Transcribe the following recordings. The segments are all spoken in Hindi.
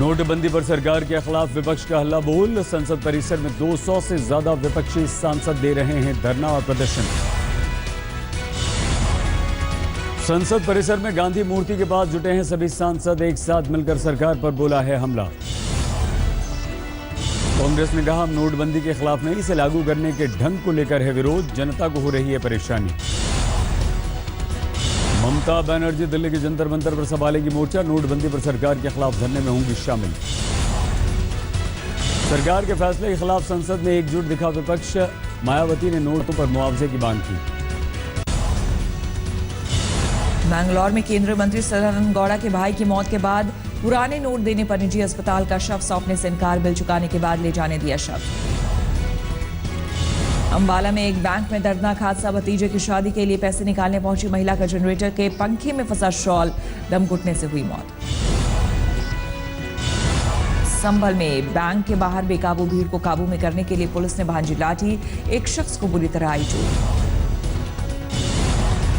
नोटबंदी पर सरकार के खिलाफ विपक्ष का हल्ला बोल। संसद परिसर में 200 से ज्यादा विपक्षी सांसद दे रहे हैं धरना और प्रदर्शन। संसद परिसर में गांधी मूर्ति के पास जुटे हैं सभी सांसद, एक साथ मिलकर सरकार पर बोला है हमला। कांग्रेस ने कहा हम नोटबंदी के खिलाफ नहीं, इसे लागू करने के ढंग को लेकर है विरोध, जनता को हो रही है परेशानी। ममता बनर्जी दिल्ली के जंतर मंतर पर संभालेगी मोर्चा, नोटबंदी पर सरकार के खिलाफ धरने में होंगी शामिल। सरकार के फैसले के खिलाफ संसद में एकजुट दिखा विपक्ष, मायावती ने नोटों पर मुआवजे की मांग की। मैंगलोर में केंद्रीय मंत्री सदानंद गौड़ा के भाई की मौत के बाद पुराने नोट देने पर निजी अस्पताल का शव सौंपने से इनकार, बिल चुकाने के बाद ले जाने दिया शव। अंबाला में एक बैंक में दर्दनाक हादसा, भतीजे की शादी के लिए पैसे निकालने पहुंची महिला का जनरेटर के पंखे में फंसा शॉल, दम घुटने से हुई मौत। संभल में बैंक के बाहर बेकाबू भीड़ को काबू में करने के लिए पुलिस ने भांजी लाठी, एक शख्स को बुरी तरह आई चोट।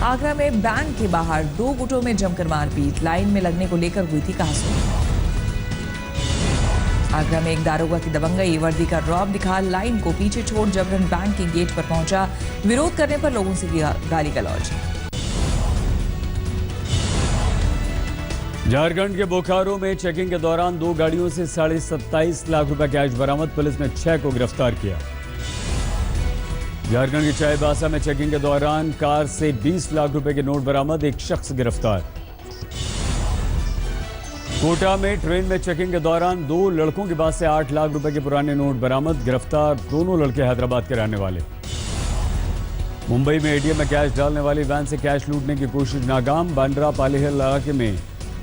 आगरा में बैंक के बाहर 2 गुटों में जमकर मारपीट, लाइन में लगने को लेकर हुई थी कहासुनी। आगरा में एक दारोगा की दबंगई, वर्दी का रौब दिखा लाइन को पीछे छोड़ जबरन बैंक के गेट पर पहुंचा, विरोध करने पर लोगों से किया गाली गलौज। झारखंड के बोकारो में चेकिंग के दौरान 2 गाड़ियों से 27.5 लाख रुपए कैश बरामद, पुलिस ने 6 को गिरफ्तार किया। झारखंड के चाईबासा में चेकिंग के दौरान कार से 20 लाख रुपए के नोट बरामद, एक शख्स गिरफ्तार। कोटा में ट्रेन में चेकिंग के दौरान 2 लड़कों के पास से 8 लाख रुपए के पुराने नोट बरामद, गिरफ्तार दोनों लड़के हैदराबाद के रहने वाले। मुंबई में एटीएम में कैश डालने वाली वैन से कैश लूटने की कोशिश नाकाम, बांद्रा पालीहिल इलाके में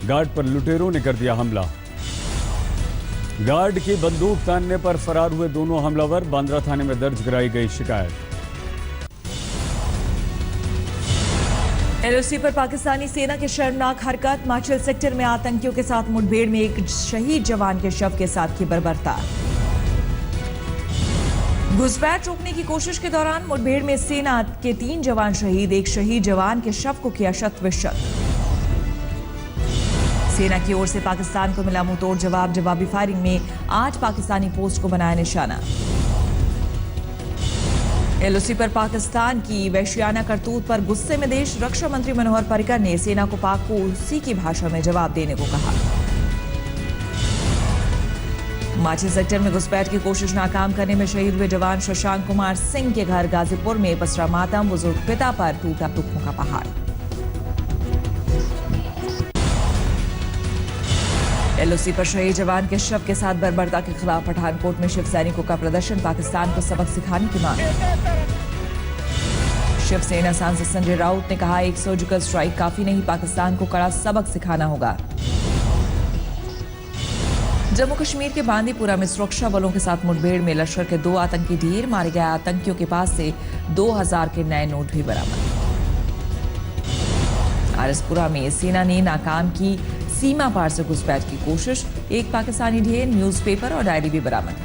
गार्ड पर लुटेरों ने कर दिया हमला। गार्ड की बंदूक तानने पर फरार हुए दोनों हमलावर, बांद्रा थाने में दर्ज कराई गई शिकायत। एलओसी पर पाकिस्तानी सेना की शर्मनाक हरकत, माचिल सेक्टर में आतंकियों के साथ मुठभेड़ में एक शहीद जवान के शव के साथ की बर्बरता। घुसपैठ रोकने की कोशिश के दौरान मुठभेड़ में सेना के 3 जवान शहीद, एक शहीद जवान के शव को किया शत-विशत। सेना की ओर से पाकिस्तान को मिला मुंहतोड़ जवाब, जवाबी फायरिंग में 8 पाकिस्तानी पोस्ट को बनाया निशाना। एलओसी पर पाकिस्तान की वैश्याना करतूत पर गुस्से में देश, रक्षा मंत्री मनोहर पर्रिकर ने सेना को पाक को उसी की भाषा में जवाब देने को कहा। माचिल सेक्टर में घुसपैठ की कोशिश नाकाम करने में शहीद हुए जवान शशांक कुमार सिंह के घर गाजीपुर में पसरा मातम, बुजुर्ग पिता पर टूटा दुखों का पहाड़। एलओसी पर शहीद जवान के शव के साथ बर्बरता के खिलाफ पठानकोट में शिव सैनिकों का प्रदर्शन, पाकिस्तान को सबक सिखाने की मांग। शिवसेना सांसद संजय राउत ने कहा एक सर्जिकल स्ट्राइक काफी नहीं, पाकिस्तान को कड़ा सबक सिखाना होगा। जम्मू कश्मीर के बांदीपुरा में सुरक्षा बलों के साथ मुठभेड़ में लश्कर के 2 आतंकी ढेर, मारे गए आतंकियों के पास से 2000 के नए नोट भी बरामद। आरएसपुरा में सेना ने नाकाम की सीमा पार से घुसपैठ की कोशिश, एक पाकिस्तानी ढेर, न्यूज़पेपर और डायरी भी बरामद।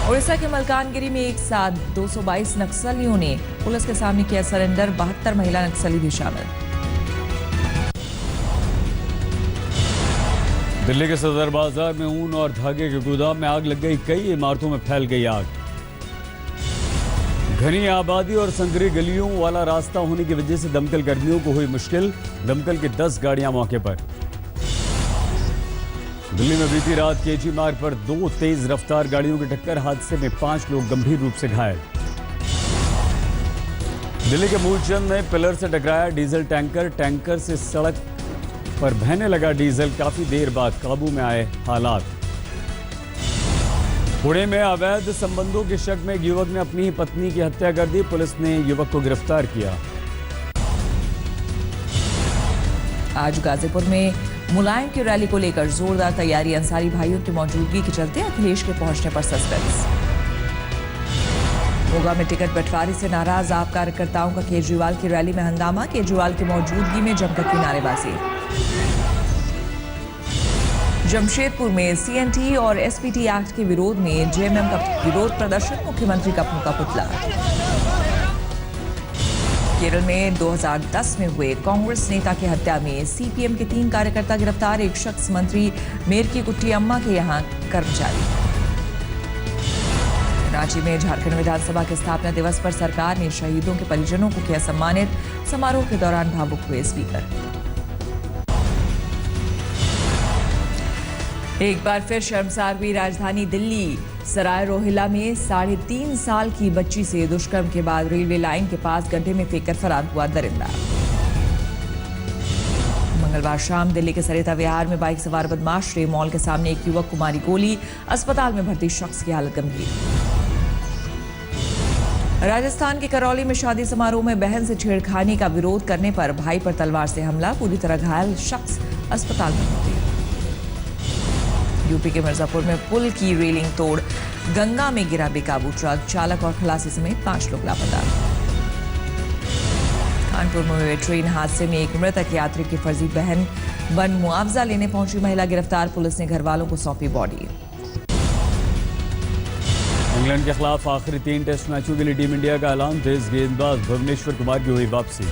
उड़ीसा के मलकानगिरी में एक साथ 222 नक्सलियों ने पुलिस के सामने किया सरेंडर, 72 महिला नक्सली भी शामिल। दिल्ली के सदर बाजार में ऊन और धागे के गोदाम में आग लग गई, कई इमारतों में फैल गई आग। घनी आबादी और संकरी गलियों वाला रास्ता होने की वजह से दमकल कर्मियों को हुई मुश्किल, दमकल की 10 गाड़ियां मौके पर। दिल्ली में बीती रात केजी मार्ग पर 2 तेज रफ्तार गाड़ियों की टक्कर, हादसे में 5 लोग गंभीर रूप से घायल। दिल्ली के मूलचंद में पिलर से टकराया डीजल टैंकर, टैंकर से सड़क पर बहने लगा डीजल, काफी देर बाद काबू में आए हालात। पुणे में अवैध संबंधों के शक में एक युवक ने अपनी ही पत्नी की हत्या कर दी, पुलिस ने युवक को गिरफ्तार किया। आज गाजीपुर में मुलायम की रैली को लेकर जोरदार तैयारी, अंसारी भाइयों की मौजूदगी के चलते अखिलेश के पहुंचने पर सस्पेंस। मोगा में टिकट बंटवारे से नाराज आप कार्यकर्ताओं का केजरीवाल की रैली में हंगामा, केजरीवाल की मौजूदगी में जमकर की नारेबाजी। जमशेदपुर में सीएनटी और एसपीटी एक्ट के विरोध में जेएमएम का विरोध प्रदर्शन, मुख्यमंत्री का फूंका पुतला। केरल में 2010 में हुए कांग्रेस नेता की हत्या में सीपीएम के 3 कार्यकर्ता गिरफ्तार। एक शख्स मंत्री मेरकी कुट्टी अम्मा के यहां कर्मचारी। रांची में झारखंड विधानसभा के स्थापना दिवस पर सरकार ने शहीदों के परिजनों को किया सम्मानित। समारोह के दौरान भावुक हुए स्पीकर। एक बार फिर शर्मसार हुई राजधानी दिल्ली। सराय रोहिला में 3.5 साल की बच्ची से दुष्कर्म के बाद रेलवे लाइन के पास गड्ढे में फेंककर फरार हुआ दरिंदा। मंगलवार शाम दिल्ली के सरिता विहार में बाइक सवार बदमाश ने मॉल के सामने एक युवक को मारी गोली। अस्पताल में भर्ती शख्स की हालत गंभीर। राजस्थान के करौली में शादी समारोह में बहन से छेड़खानी का विरोध करने पर भाई पर तलवार से हमला। पूरी तरह घायल शख्स अस्पताल में भर्ती। यूपी के मिर्जापुर में पुल की रेलिंग तोड़ गंगा में गिरा बेकाबू ट्रक। चालक और खलासी समेत 5 लोग लापता। कानपुर में हुए ट्रेन हादसे में एक मृतक यात्री की फर्जी बहन बन मुआवजा लेने पहुंची महिला गिरफ्तार। पुलिस ने घर वालों को सौंपी बॉडी। इंग्लैंड के खिलाफ आखिरी 3 टेस्ट मैचों के लिए टीम इंडिया का ऐलान। तेज गेंदबाज भुवनेश्वर कुमार की हुई वापसी।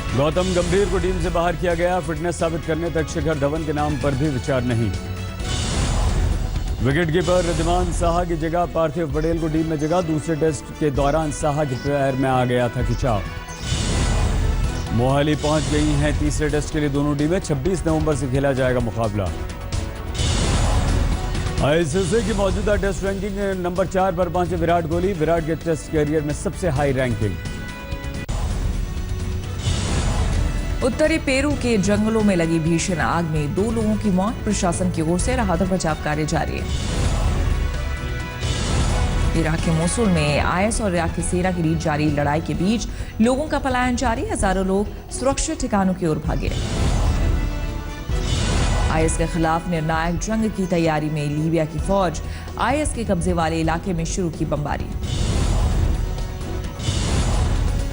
गौतम गंभीर को टीम से बाहर किया गया। फिटनेस साबित करने तक शिखर धवन के नाम पर भी विचार नहीं। विकेटकीपर रिद्धिमान साहा की जगह पार्थिव पटेल को टीम में जगह। दूसरे टेस्ट के दौरान साहा के पैर में आ गया था खिंचाव। मोहाली पहुंच गई हैं तीसरे टेस्ट के लिए दोनों टीमें। 26 नवंबर से खेला जाएगा मुकाबला। आईसीसी की मौजूदा टेस्ट रैंकिंग नंबर 4 पर पहुंचे विराट कोहली। विराट के टेस्ट कैरियर में सबसे हाई रैंकिंग। उत्तरी पेरू के जंगलों में लगी भीषण आग में 2 लोगों की मौत। प्रशासन की ओर से राहत और बचाव कार्य जारी है। इराक के मोसुल में आईएस और इराक की सेना के बीच जारी लड़ाई के बीच लोगों का पलायन जारी। हजारों लोग सुरक्षित ठिकानों की ओर भागे। आईएस के खिलाफ निर्णायक जंग की तैयारी में लीबिया की फौज। आईएस के कब्जे वाले इलाके में शुरू की बमबारी।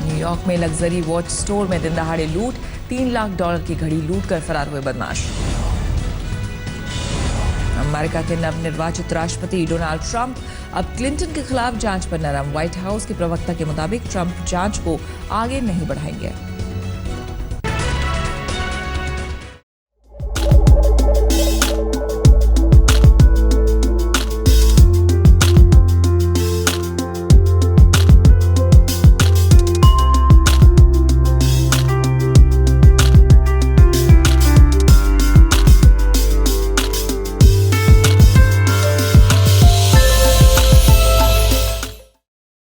न्यूयॉर्क में लग्जरी वॉच स्टोर में दिन दहाड़े लूट। $3 लाख की घड़ी लूट कर फरार हुए बदमाश। अमेरिका के नवनिर्वाचित राष्ट्रपति डोनाल्ड ट्रंप अब क्लिंटन के खिलाफ जांच पर नरम। व्हाइट हाउस के प्रवक्ता के मुताबिक ट्रंप जांच को आगे नहीं बढ़ाएंगे।